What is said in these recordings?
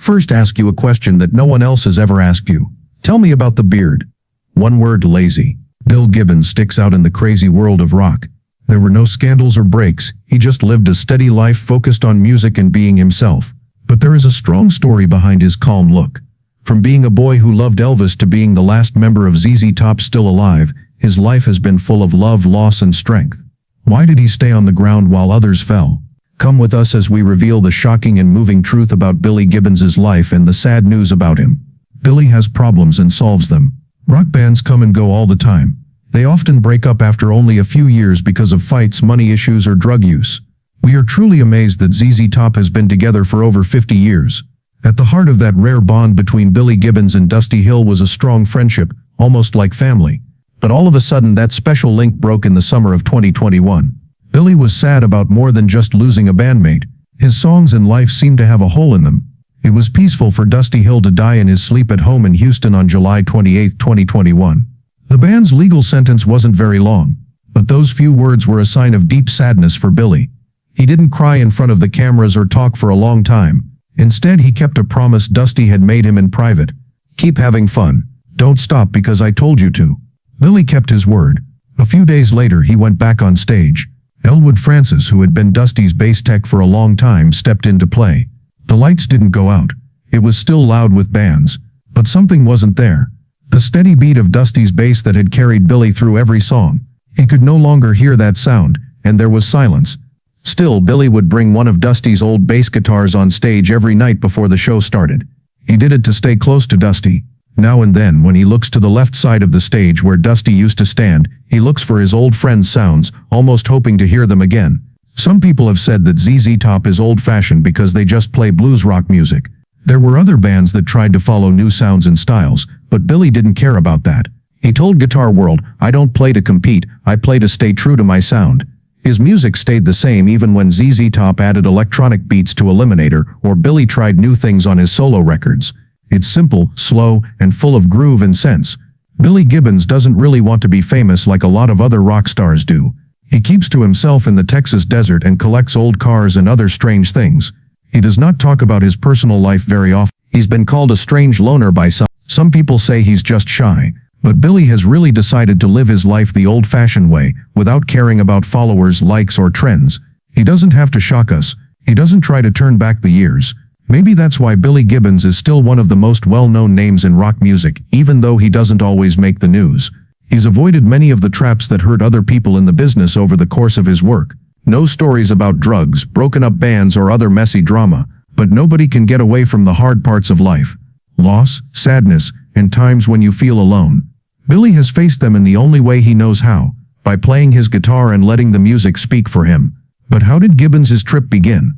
first ask you a question that no one else has ever asked you. Tell me about the beard. One word: lazy. Bill Gibbons sticks out in the crazy world of rock. There were no scandals or breaks. He just lived a steady life focused on music and being himself. But there is a strong story behind his calm look. From being a boy who loved Elvis to being the last member of ZZ Top still alive, his life has been full of love, loss, and strength. Why did he stay on the ground while others fell? Come with us as we reveal the shocking and moving truth about Billy Gibbons' life and the sad news about him. Billy has problems and solves them. Rock bands come and go all the time. They often break up after only a few years because of fights, money issues, or drug use. We are truly amazed that ZZ Top has been together for over 50 years. At the heart of that rare bond between Billy Gibbons and Dusty Hill was a strong friendship, almost like family. But all of a sudden that special link broke in the summer of 2021. Billy was sad about more than just losing a bandmate. His songs and life seemed to have a hole in them. It was peaceful for Dusty Hill to die in his sleep at home in Houston on July 28, 2021. The band's legal sentence wasn't very long, but those few words were a sign of deep sadness for Billy. He didn't cry in front of the cameras or talk for a long time. Instead, he kept a promise Dusty had made him in private. Keep having fun. Don't stop because I told you to. Billy kept his word. A few days later, he went back on stage. Elwood Francis, who had been Dusty's bass tech for a long time, stepped in to play. The lights didn't go out. It was still loud with bands, but something wasn't there. The steady beat of Dusty's bass that had carried Billy through every song. He could no longer hear that sound, and there was silence. Still, Billy would bring one of Dusty's old bass guitars on stage every night before the show started. He did it to stay close to Dusty. Now and then, when he looks to the left side of the stage where Dusty used to stand, he looks for his old friend's sounds, almost hoping to hear them again. Some people have said that ZZ Top is old-fashioned because they just play blues rock music. There were other bands that tried to follow new sounds and styles, but Billy didn't care about that. He told Guitar World, "I don't play to compete, I play to stay true to my sound." His music stayed the same even when ZZ Top added electronic beats to Eliminator or Billy tried new things on his solo records. It's simple, slow, and full of groove and sense. Billy Gibbons doesn't really want to be famous like a lot of other rock stars do. He keeps to himself in the Texas desert and collects old cars and other strange things. He does not talk about his personal life very often. He's been called a strange loner by some. Some people say he's just shy. But Billy has really decided to live his life the old-fashioned way, without caring about followers, likes, or trends. He doesn't have to shock us. He doesn't try to turn back the years. Maybe that's why Billy Gibbons is still one of the most well-known names in rock music, even though he doesn't always make the news. He's avoided many of the traps that hurt other people in the business over the course of his work. No stories about drugs, broken-up bands, or other messy drama. But nobody can get away from the hard parts of life. Loss, sadness, and times when you feel alone. Billy has faced them in the only way he knows how, by playing his guitar and letting the music speak for him. But how did Gibbons' trip begin?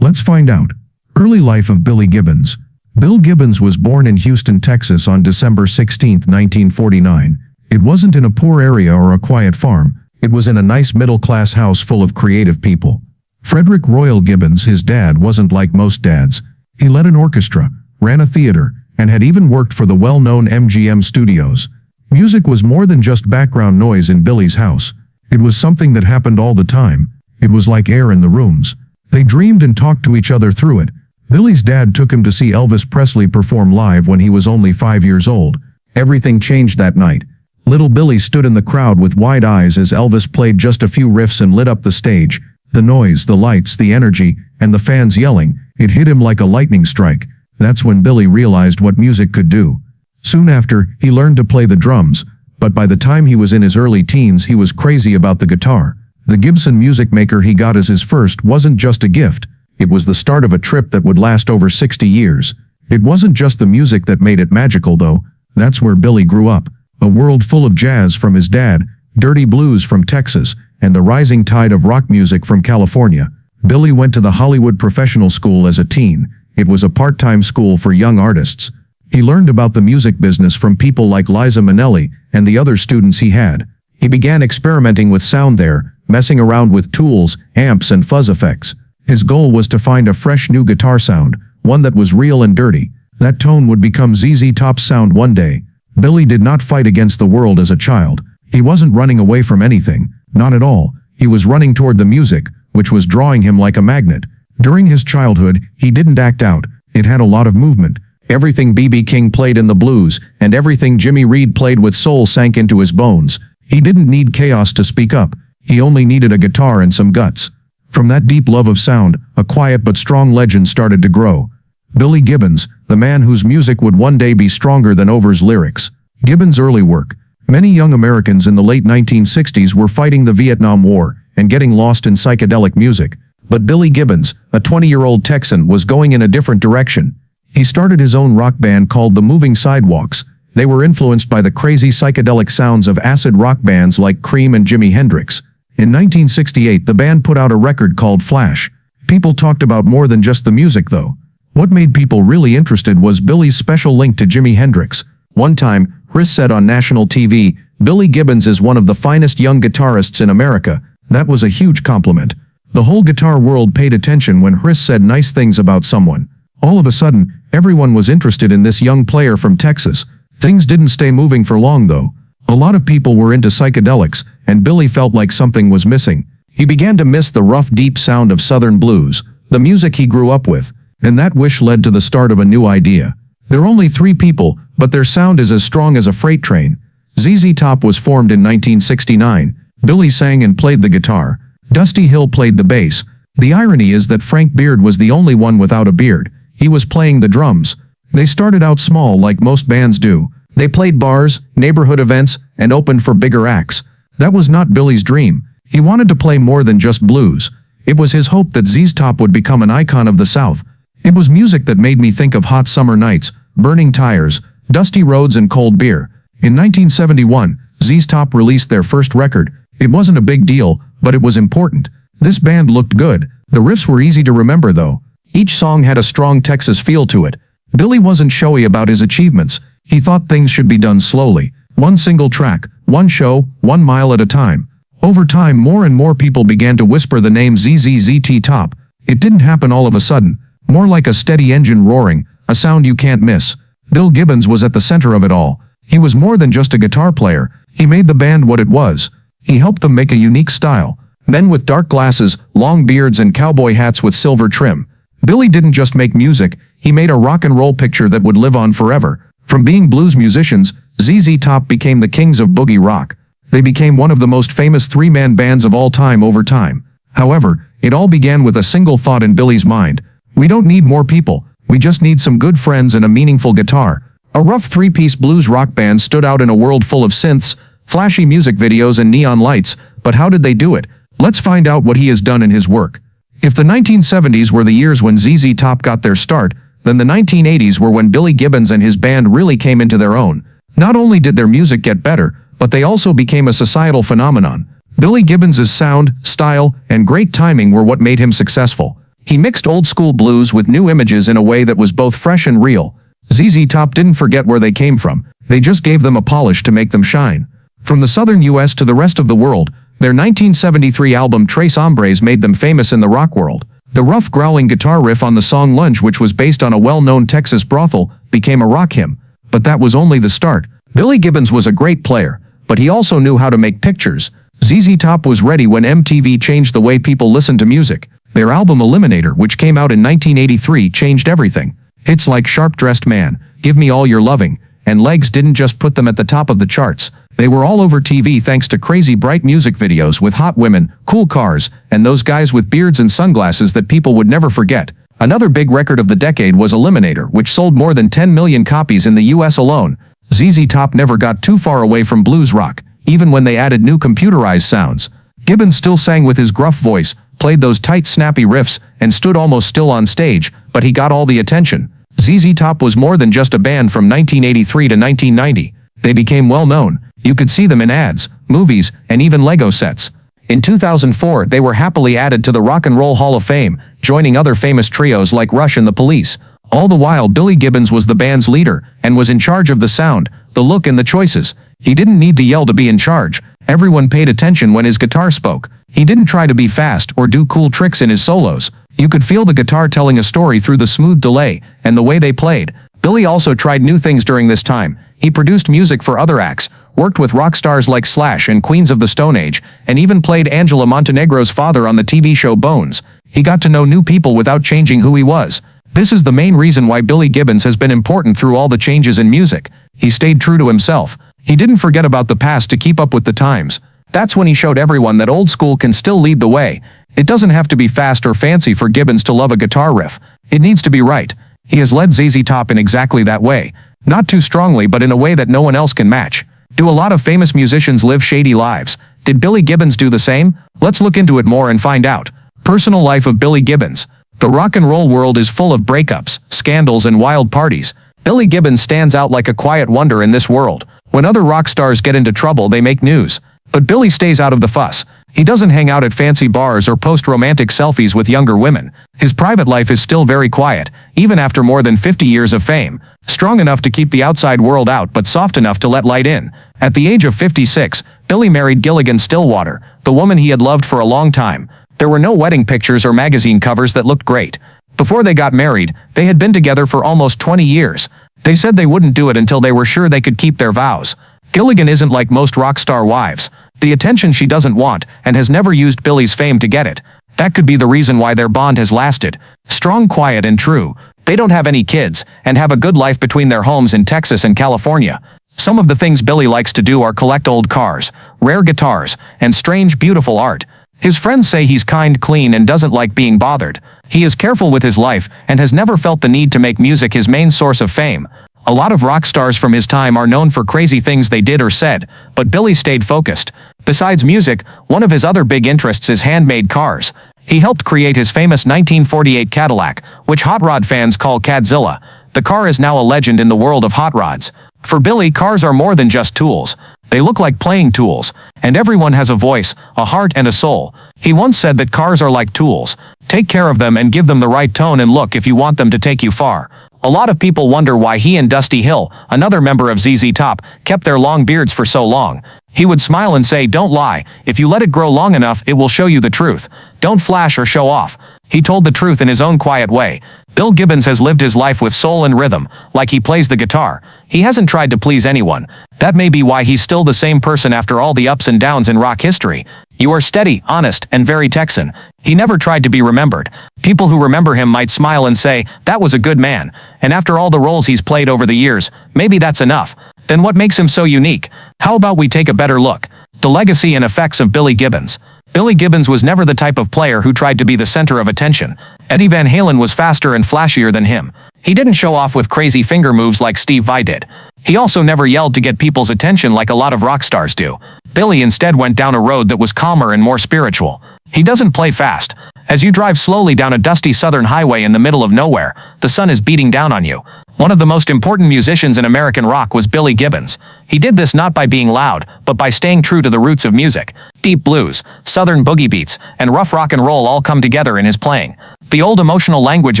Let's find out. Early life of Billy Gibbons. Bill Gibbons was born in Houston, Texas on December 16, 1949. It wasn't in a poor area or a quiet farm. It was in a nice middle-class house full of creative people. Frederick Royal Gibbons, his dad, wasn't like most dads. He led an orchestra, ran a theater, and had even worked for the well-known MGM studios. Music was more than just background noise in Billy's house. It was something that happened all the time. It was like air in the rooms. They dreamed and talked to each other through it. Billy's dad took him to see Elvis Presley perform live when he was only 5 years old. Everything changed that night. Little Billy stood in the crowd with wide eyes as Elvis played just a few riffs and lit up the stage. The noise, the lights, the energy, and the fans yelling, it hit him like a lightning strike. That's when Billy realized what music could do. Soon after, he learned to play the drums, but by the time he was in his early teens, he was crazy about the guitar. The Gibson Music Maker he got as his first wasn't just a gift. It was the start of a trip that would last over 60 years. It wasn't just the music that made it magical, though. That's where Billy grew up. A world full of jazz from his dad, dirty blues from Texas, and the rising tide of rock music from California. Billy went to the Hollywood Professional School as a teen. It was a part-time school for young artists. He learned about the music business from people like Liza Minnelli and the other students he had. He began experimenting with sound there, messing around with tools, amps, and fuzz effects. His goal was to find a fresh new guitar sound, one that was real and dirty. That tone would become ZZ Top's sound one day. Billy did not fight against the world as a child. He wasn't running away from anything, not at all. He was running toward the music, which was drawing him like a magnet. During his childhood, he didn't act out. It had a lot of movement. Everything B.B. King played in the blues, and everything Jimmy Reed played with soul sank into his bones. He didn't need chaos to speak up. He only needed a guitar and some guts. From that deep love of sound, a quiet but strong legend started to grow. Billy Gibbons, the man whose music would one day be stronger than Over's lyrics. Gibbons' early work. Many young Americans in the late 1960s were fighting the Vietnam War and getting lost in psychedelic music. But Billy Gibbons, a 20-year-old Texan, was going in a different direction. He started his own rock band called the Moving Sidewalks. They were influenced by the crazy psychedelic sounds of acid rock bands like Cream and Jimi Hendrix. In 1968, the band put out a record called Flash. People talked about more than just the music, though. What made people really interested was Billy's special link to Jimi Hendrix. One time, Chris said on national TV, "Billy Gibbons is one of the finest young guitarists in America." That was a huge compliment. The whole guitar world paid attention when Chris said nice things about someone. All of a sudden, everyone was interested in this young player from Texas. Things didn't stay moving for long, though. A lot of people were into psychedelics, and Billy felt like something was missing. He began to miss the rough, deep sound of Southern blues, the music he grew up with. And that wish led to the start of a new idea. They're only 3 people, but their sound is as strong as a freight train. ZZ Top was formed in 1969. Billy sang and played the guitar. Dusty Hill played the bass. The irony is that Frank Beard was the only one without a beard. He was playing the drums. They started out small like most bands do. They played bars, neighborhood events, and opened for bigger acts. That was not Billy's dream. He wanted to play more than just blues. It was his hope that ZZ Top would become an icon of the South. It was music that made me think of hot summer nights, burning tires, dusty roads and cold beer. In 1971, ZZ Top released their first record. It wasn't a big deal, but it was important. This band looked good. The riffs were easy to remember, though. Each song had a strong Texas feel to it. Billy wasn't showy about his achievements. He thought things should be done slowly. One single track, one show, 1 mile at a time. Over time, more and more people began to whisper the name ZZ Top. It didn't happen all of a sudden. More like a steady engine roaring, a sound you can't miss. Bill Gibbons was at the center of it all. He was more than just a guitar player. He made the band what it was. He helped them make a unique style. Men with dark glasses, long beards and cowboy hats with silver trim. Billy didn't just make music, he made a rock and roll picture that would live on forever. From being blues musicians, ZZ Top became the kings of boogie rock. They became one of the most famous 3-man bands of all time over time. However, it all began with a single thought in Billy's mind. We don't need more people, we just need some good friends and a meaningful guitar. A rough 3-piece blues rock band stood out in a world full of synths, flashy music videos and neon lights, but how did they do it? Let's find out what he has done in his work. If the 1970s were the years when ZZ Top got their start, then the 1980s were when Billy Gibbons and his band really came into their own. Not only did their music get better, but they also became a societal phenomenon. Billy Gibbons' sound, style, and great timing were what made him successful. He mixed old-school blues with new images in a way that was both fresh and real. ZZ Top didn't forget where they came from, they just gave them a polish to make them shine. From the southern US to the rest of the world, their 1973 album Tres Hombres made them famous in the rock world. The rough growling guitar riff on the song Lunch, which was based on a well-known Texas brothel, became a rock hymn. But that was only the start. Billy Gibbons was a great player, but he also knew how to make pictures. ZZ Top was ready when MTV changed the way people listened to music. Their album Eliminator, which came out in 1983, changed everything. Hits like Sharp Dressed Man, Give Me All Your Loving, and Legs didn't just put them at the top of the charts. They were all over TV thanks to crazy bright music videos with hot women, cool cars, and those guys with beards and sunglasses that people would never forget. Another big record of the decade was Eliminator, which sold more than 10 million copies in the US alone. ZZ Top never got too far away from blues rock, even when they added new computerized sounds. Gibbons still sang with his gruff voice, played those tight snappy riffs, and stood almost still on stage, but he got all the attention. ZZ Top was more than just a band from 1983 to 1990. They became well known. You could see them in ads, movies, and even Lego sets. In 2004, they were happily added to the Rock and Roll Hall of Fame, joining other famous trios like Rush and the Police. All the while, Billy Gibbons was the band's leader, and was in charge of the sound, the look and the choices. He didn't need to yell to be in charge. Everyone paid attention when his guitar spoke. He didn't try to be fast or do cool tricks in his solos. You could feel the guitar telling a story through the smooth delay and the way they played. Billy also tried new things during this time. He produced music for other acts, worked with rock stars like Slash and Queens of the Stone Age, and even played Angela Montenegro's father on the TV show Bones. He got to know new people without changing who he was. This is the main reason why Billy Gibbons has been important through all the changes in music. He stayed true to himself. He didn't forget about the past to keep up with the times. That's when he showed everyone that old school can still lead the way. It doesn't have to be fast or fancy for Gibbons to love a guitar riff. It needs to be right. He has led ZZ Top in exactly that way. Not too strongly, but in a way that no one else can match. Do a lot of famous musicians live shady lives? Did Billy Gibbons do the same? Let's look into it more and find out. Personal life of Billy Gibbons. The rock and roll world is full of breakups, scandals, and wild parties. Billy Gibbons stands out like a quiet wonder in this world. When other rock stars get into trouble, they make news. But Billy stays out of the fuss. He doesn't hang out at fancy bars or post romantic selfies with younger women. His private life is still very quiet, even after more than 50 years of fame. Strong enough to keep the outside world out, but soft enough to let light in. At the age of 56, Billy married Gilligan Stillwater, the woman he had loved for a long time. There were no wedding pictures or magazine covers that looked great. Before they got married, they had been together for almost 20 years. They said they wouldn't do it until they were sure they could keep their vows. Gilligan isn't like most rock star wives. The attention she doesn't want, and has never used Billy's fame to get it. That could be the reason why their bond has lasted. Strong, quiet, and true. They don't have any kids, and have a good life between their homes in Texas and California. Some of the things Billy likes to do are collect old cars, rare guitars, and strange, beautiful art. His friends say he's kind, clean, and doesn't like being bothered. He is careful with his life, and has never felt the need to make music his main source of fame. A lot of rock stars from his time are known for crazy things they did or said, but Billy stayed focused. Besides music, one of his other big interests is handmade cars. He helped create his famous 1948 Cadillac, which hot rod fans call Cadzilla. The car is now a legend in the world of hot rods. For Billy, cars are more than just tools. They look like playing tools, and everyone has a voice, a heart, and a soul. He once said that cars are like tools. Take care of them and give them the right tone and look if you want them to take you far. A lot of people wonder why he and Dusty Hill, another member of ZZ Top, kept their long beards for so long. He would smile and say, "Don't lie. If you let it grow long enough, it will show you the truth. Don't flash or show off." He told the truth in his own quiet way. Bill Gibbons has lived his life with soul and rhythm, like he plays the guitar. He hasn't tried to please anyone. That may be why he's still the same person after all the ups and downs in rock history. You are steady, honest, and very Texan. He never tried to be remembered. People who remember him might smile and say, "That was a good man." And after all the roles he's played over the years, maybe that's enough. Then what makes him so unique? How about we take a better look? The legacy and effects of Billy Gibbons. Billy Gibbons was never the type of player who tried to be the center of attention. Eddie Van Halen was faster and flashier than him. He didn't show off with crazy finger moves like Steve Vai did. He also never yelled to get people's attention like a lot of rock stars do. Billy instead went down a road that was calmer and more spiritual. He doesn't play fast. As you drive slowly down a dusty southern highway in the middle of nowhere, the sun is beating down on you. One of the most important musicians in American rock was Billy Gibbons. He did this not by being loud, but by staying true to the roots of music. Deep blues, southern boogie beats, and rough rock and roll all come together in his playing. The old emotional language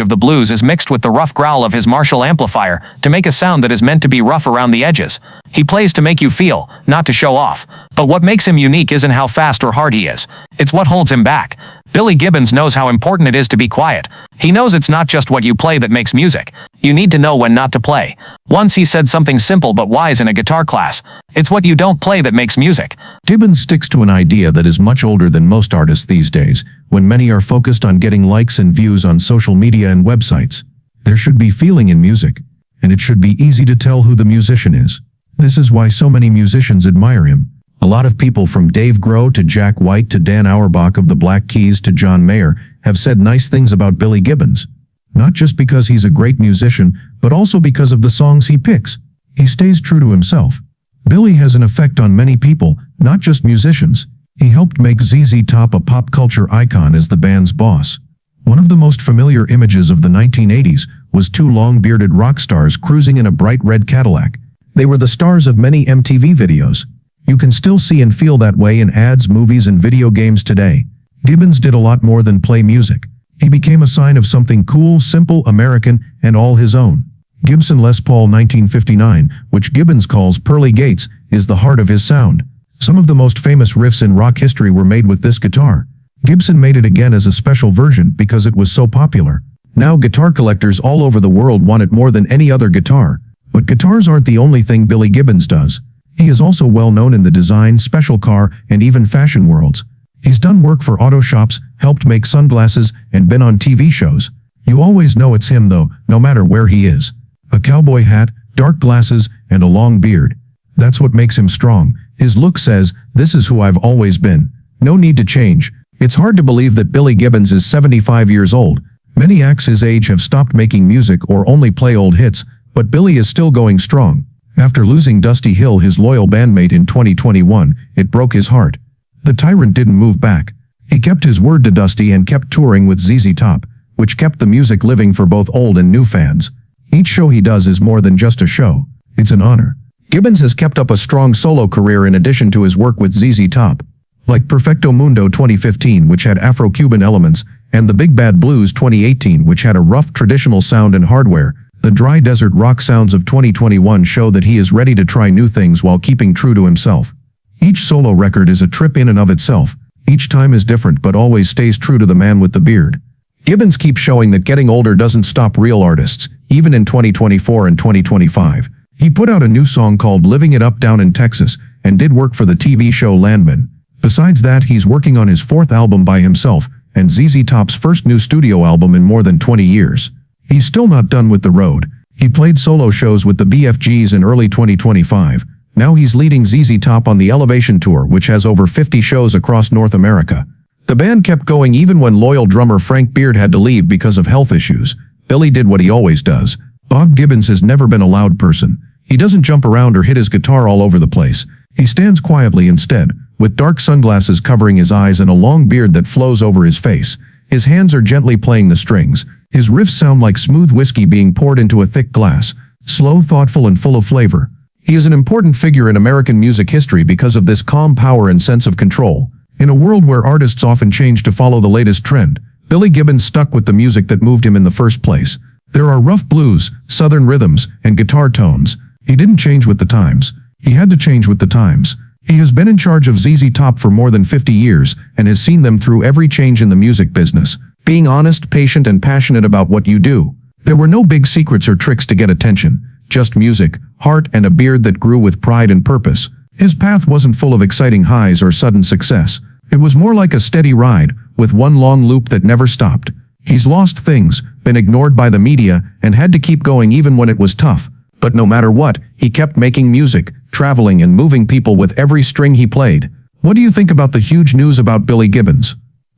of the blues is mixed with the rough growl of his Marshall amplifier to make a sound that is meant to be rough around the edges. He plays to make you feel, not to show off. But what makes him unique isn't how fast or hard he is. It's what holds him back. Billy Gibbons knows how important it is to be quiet. He knows it's not just what you play that makes music. You need to know when not to play. Once he said something simple but wise in a guitar class. It's what you don't play that makes music. Gibbons sticks to an idea that is much older than most artists these days, when many are focused on getting likes and views on social media and websites. There should be feeling in music, and it should be easy to tell who the musician is. This is why so many musicians admire him. A lot of people from Dave Grohl to Jack White to Dan Auerbach of the Black Keys to John Mayer have said nice things about Billy Gibbons. Not just because he's a great musician, but also because of the songs he picks. He stays true to himself. Billy has an effect on many people, not just musicians. He helped make ZZ Top a pop culture icon as the band's boss. One of the most familiar images of the 1980s was two long-bearded rock stars cruising in a bright red Cadillac. They were the stars of many MTV videos. You can still see and feel that way in ads, movies, and video games today. Gibbons did a lot more than play music. He became a sign of something cool, simple, American, and all his own. Gibson Les Paul 1959, which Gibbons calls Pearly Gates, is the heart of his sound. Some of the most famous riffs in rock history were made with this guitar. Gibson made it again as a special version because it was so popular. Now guitar collectors all over the world want it more than any other guitar. But guitars aren't the only thing Billy Gibbons does. He is also well known in the design, special car, and even fashion worlds. He's done work for auto shops, helped make sunglasses, and been on TV shows. You always know it's him though, no matter where he is. A cowboy hat, dark glasses, and a long beard. That's what makes him strong. His look says, this is who I've always been. No need to change. It's hard to believe that Billy Gibbons is 75 years old. Many acts his age have stopped making music or only play old hits, but Billy is still going strong. After losing Dusty Hill, his loyal bandmate, in 2021, it broke his heart. The tyrant didn't move back. He kept his word to Dusty and kept touring with ZZ Top, which kept the music living for both old and new fans. Each show he does is more than just a show. It's an honor. Gibbons has kept up a strong solo career in addition to his work with ZZ Top. Like Perfecto Mundo 2015, which had Afro-Cuban elements, and The Big Bad Blues 2018, which had a rough traditional sound and hardware, the dry desert rock sounds of 2021 show that he is ready to try new things while keeping true to himself. Each solo record is a trip in and of itself. Each time is different but always stays true to the man with the beard. Gibbons keeps showing that getting older doesn't stop real artists, even in 2024 and 2025. He put out a new song called Living It Up down in Texas, and did work for the TV show Landman. Besides that, he's working on his fourth album by himself, and ZZ Top's first new studio album in more than 20 years. He's still not done with the road. He played solo shows with the BFGs in early 2025. Now he's leading ZZ Top on the Elevation Tour, which has over 50 shows across North America. The band kept going even when loyal drummer Frank Beard had to leave because of health issues. Billy did what he always does. Bob Gibbons has never been a loud person. He doesn't jump around or hit his guitar all over the place. He stands quietly instead, with dark sunglasses covering his eyes and a long beard that flows over his face. His hands are gently playing the strings. His riffs sound like smooth whiskey being poured into a thick glass, slow, thoughtful, and full of flavor. He is an important figure in American music history because of this calm power and sense of control. In a world where artists often change to follow the latest trend, Billy Gibbons stuck with the music that moved him in the first place. There are rough blues, southern rhythms, and guitar tones. He didn't change with the times. He had to change with the times. He has been in charge of ZZ Top for more than 50 years and has seen them through every change in the music business. Being honest, patient, and passionate about what you do. There were no big secrets or tricks to get attention. Just music, heart, and a beard that grew with pride and purpose. His path wasn't full of exciting highs or sudden success. It was more like a steady ride, with one long loop that never stopped. He's lost things, been ignored by the media, and had to keep going even when it was tough. But no matter what, he kept making music, traveling, and moving people with every string he played. What do you think about the huge news about Billy Gibbons?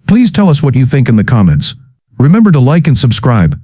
Please tell us what you think in the comments. Remember to like and subscribe.